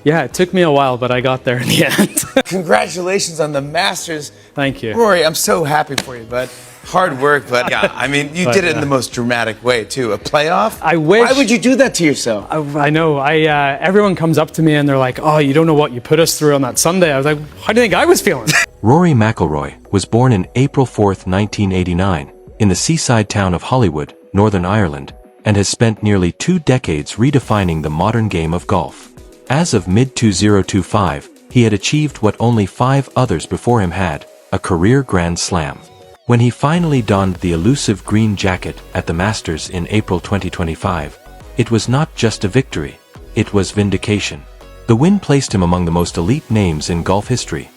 Yeah, it took me a while, but I got there in the end. Congratulations on the Masters. Thank you. Rory, I'm so happy for you, bud. Hard work, but yeah, I mean, you did it in the most dramatic way, too. A playoff? I wish. Why would you do that to yourself? I know. Everyone comes up to me and they're like, oh, you don't know what you put us through on that Sunday. I was like, how do you think I was feeling? Rory McIlroy was born on April 4, 1989, in the seaside town of Holywood, Northern Ireland, and has spent nearly 2 decades redefining the modern game of golf. As of mid-2025, he had achieved what only 5 others before him had, a career Grand Slam. When he finally donned the elusive green jacket at the Masters in April 2025, it was not just a victory, it was vindication. The win placed him among the most elite names in golf history: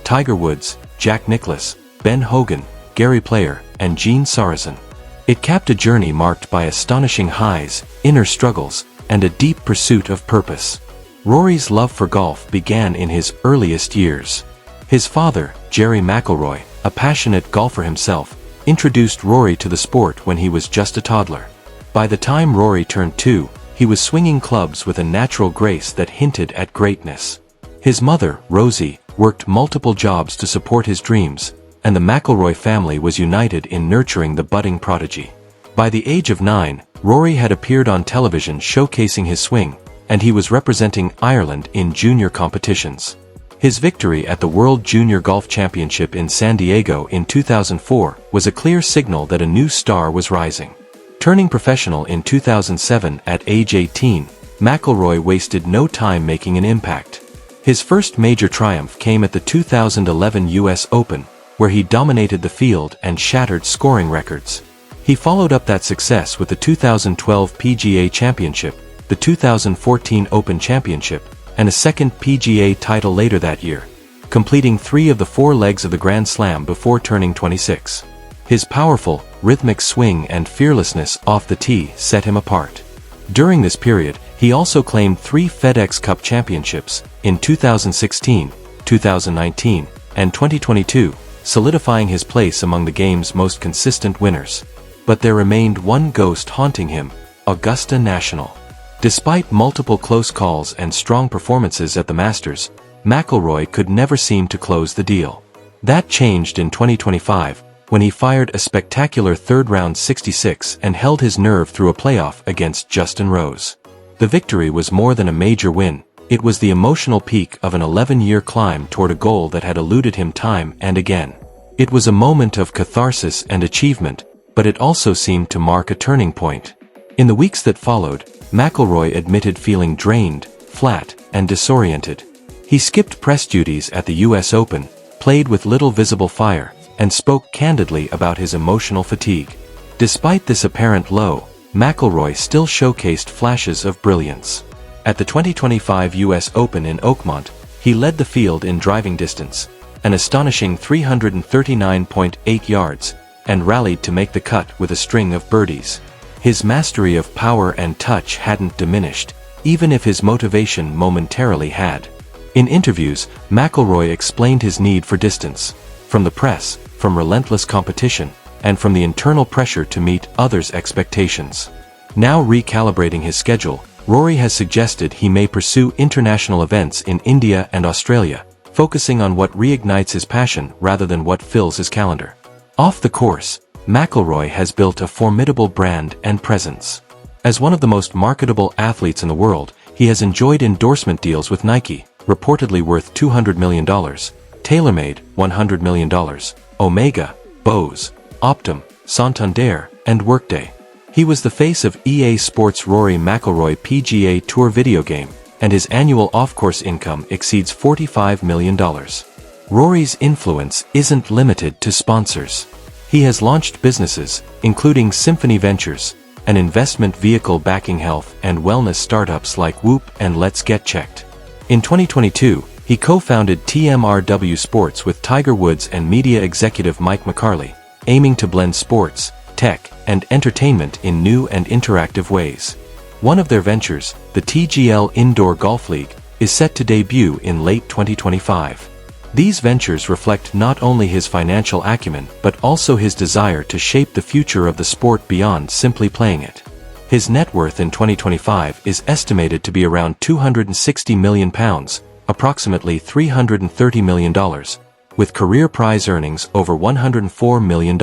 Tiger Woods, Jack Nicklaus, Ben Hogan, Gary Player, and Gene Sarazen. It capped a journey marked by astonishing highs, inner struggles, and a deep pursuit of purpose. Rory's love for golf began in his earliest years. His father, Gerry McIlroy, a passionate golfer himself, introduced Rory to the sport when he was just a toddler. By the time Rory turned 2, he was swinging clubs with a natural grace that hinted at greatness. His mother, Rosie, worked multiple jobs to support his dreams, and the McIlroy family was united in nurturing the budding prodigy. By the age of 9, Rory had appeared on television showcasing his swing, and he was representing Ireland in junior competitions. His victory at the World Junior Golf Championship in San Diego in 2004 was a clear signal that a new star was rising. Turning professional in 2007 at age 18, McIlroy wasted no time making an impact. His first major triumph came at the 2011 US Open, where he dominated the field and shattered scoring records. He followed up that success with the 2012 PGA Championship, the 2014 Open Championship, and a second PGA title later that year, completing 3 of the 4 legs of the Grand Slam before turning 26. His powerful, rhythmic swing and fearlessness off the tee set him apart. During this period, he also claimed 3 FedEx Cup championships in 2016, 2019, and 2022, solidifying his place among the game's most consistent winners. But there remained one ghost haunting him: Augusta National. Despite multiple close calls and strong performances at the Masters, McIlroy could never seem to close the deal. That changed in 2025, when he fired a spectacular third-round 66 and held his nerve through a playoff against Justin Rose. The victory was more than a major win, it was the emotional peak of an 11-year climb toward a goal that had eluded him time and again. It was a moment of catharsis and achievement, but it also seemed to mark a turning point. In the weeks that followed, McIlroy admitted feeling drained, flat, and disoriented. He skipped press duties at the US Open, played with little visible fire, and spoke candidly about his emotional fatigue. Despite this apparent low, McIlroy still showcased flashes of brilliance. At the 2025 US Open in Oakmont, he led the field in driving distance, an astonishing 339.8 yards, and rallied to make the cut with a string of birdies. His mastery of power and touch hadn't diminished, even if his motivation momentarily had. In interviews, McIlroy explained his need for distance, from the press, from relentless competition, and from the internal pressure to meet others' expectations. Now recalibrating his schedule, Rory has suggested he may pursue international events in India and Australia, focusing on what reignites his passion rather than what fills his calendar. Off the course, McIlroy has built a formidable brand and presence. As one of the most marketable athletes in the world, he has enjoyed endorsement deals with Nike, reportedly worth $200 million, TaylorMade, $100 million, Omega, Bose, Optum, Santander, and Workday. He was the face of EA Sports' Rory McIlroy PGA Tour video game, and his annual off-course income exceeds $45 million. Rory's influence isn't limited to sponsors. He has launched businesses, including Symphony Ventures, an investment vehicle backing health and wellness startups like Whoop and Let's Get Checked. In 2022, he co-founded TMRW Sports with Tiger Woods and media executive Mike McCarley, aiming to blend sports, tech, and entertainment in new and interactive ways. One of their ventures, the TGL Indoor Golf League, is set to debut in late 2025. These ventures reflect not only his financial acumen but also his desire to shape the future of the sport beyond simply playing it. His net worth in 2025 is estimated to be around £260 million, approximately $330 million, with career prize earnings over $104 million.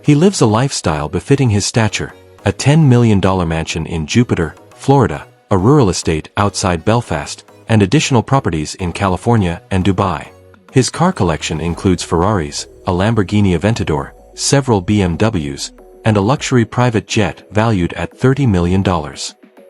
He lives a lifestyle befitting his stature, a $10 million mansion in Jupiter, Florida, a rural estate outside Belfast, and additional properties in California and Dubai. His car collection includes Ferraris, a Lamborghini Aventador, several BMWs, and a luxury private jet valued at $30 million.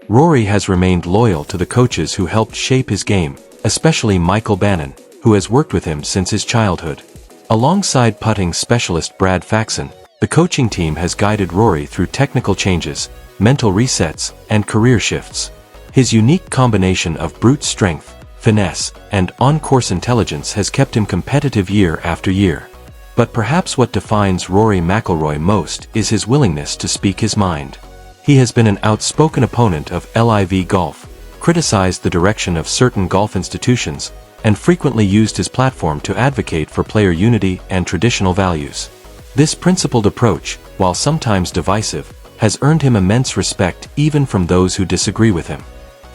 Rory has remained loyal to the coaches who helped shape his game, especially Michael Bannon, who has worked with him since his childhood. Alongside putting specialist Brad Faxon, the coaching team has guided Rory through technical changes, mental resets, and career shifts. His unique combination of brute strength, finesse, and on-course intelligence has kept him competitive year after year. But perhaps what defines Rory McIlroy most is his willingness to speak his mind. He has been an outspoken opponent of live golf, criticized the direction of certain golf institutions, and frequently used his platform to advocate for player unity and traditional values. This principled approach, while sometimes divisive, has earned him immense respect even from those who disagree with him.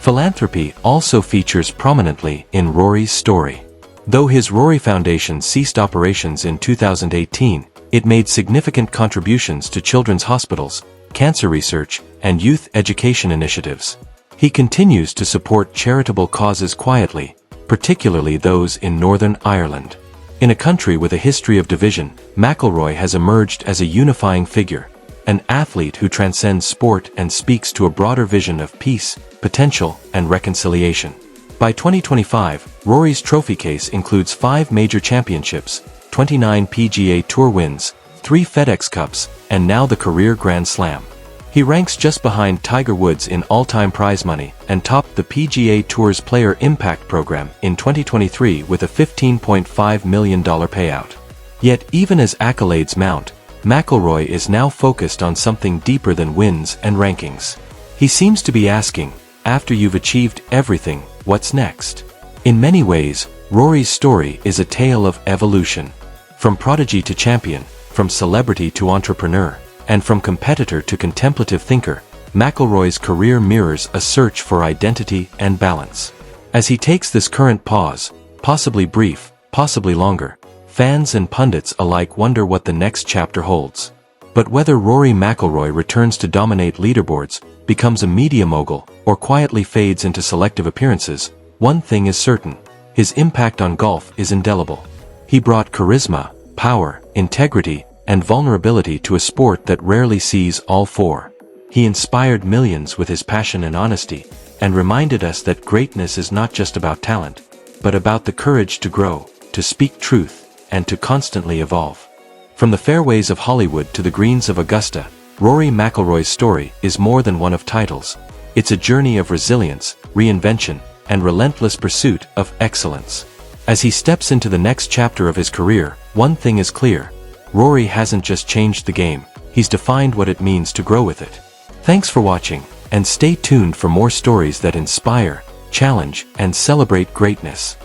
Philanthropy also features prominently in Rory's story. Though his Rory Foundation ceased operations in 2018, it made significant contributions to children's hospitals, cancer research, and youth education initiatives. He continues to support charitable causes quietly, particularly those in Northern Ireland. In a country with a history of division, McIlroy has emerged as a unifying figure, an athlete who transcends sport and speaks to a broader vision of peace, potential, and reconciliation. By 2025, Rory's trophy case includes 5 major championships, 29 PGA Tour wins, 3 FedEx Cups, and now the career Grand Slam. He ranks just behind Tiger Woods in all-time prize money and topped the PGA Tour's Player Impact Program in 2023 with a $15.5 million payout. Yet even as accolades mount, McIlroy is now focused on something deeper than wins and rankings. He seems to be asking, after you've achieved everything, what's next? In many ways, Rory's story is a tale of evolution. From prodigy to champion, from celebrity to entrepreneur, and from competitor to contemplative thinker, McIlroy's career mirrors a search for identity and balance. As he takes this current pause, possibly brief, possibly longer, fans and pundits alike wonder what the next chapter holds. But whether Rory McIlroy returns to dominate leaderboards, becomes a media mogul, or quietly fades into selective appearances, one thing is certain: his impact on golf is indelible. He brought charisma, power, integrity, and vulnerability to a sport that rarely sees all four. He inspired millions with his passion and honesty, and reminded us that greatness is not just about talent, but about the courage to grow, to speak truth, and to constantly evolve. From the fairways of Hollywood to the greens of Augusta, Rory McIlroy's story is more than one of titles. It's a journey of resilience, reinvention, and relentless pursuit of excellence. As he steps into the next chapter of his career, one thing is clear: Rory hasn't just changed the game, he's defined what it means to grow with it. Thanks for watching, and stay tuned for more stories that inspire, challenge, and celebrate greatness.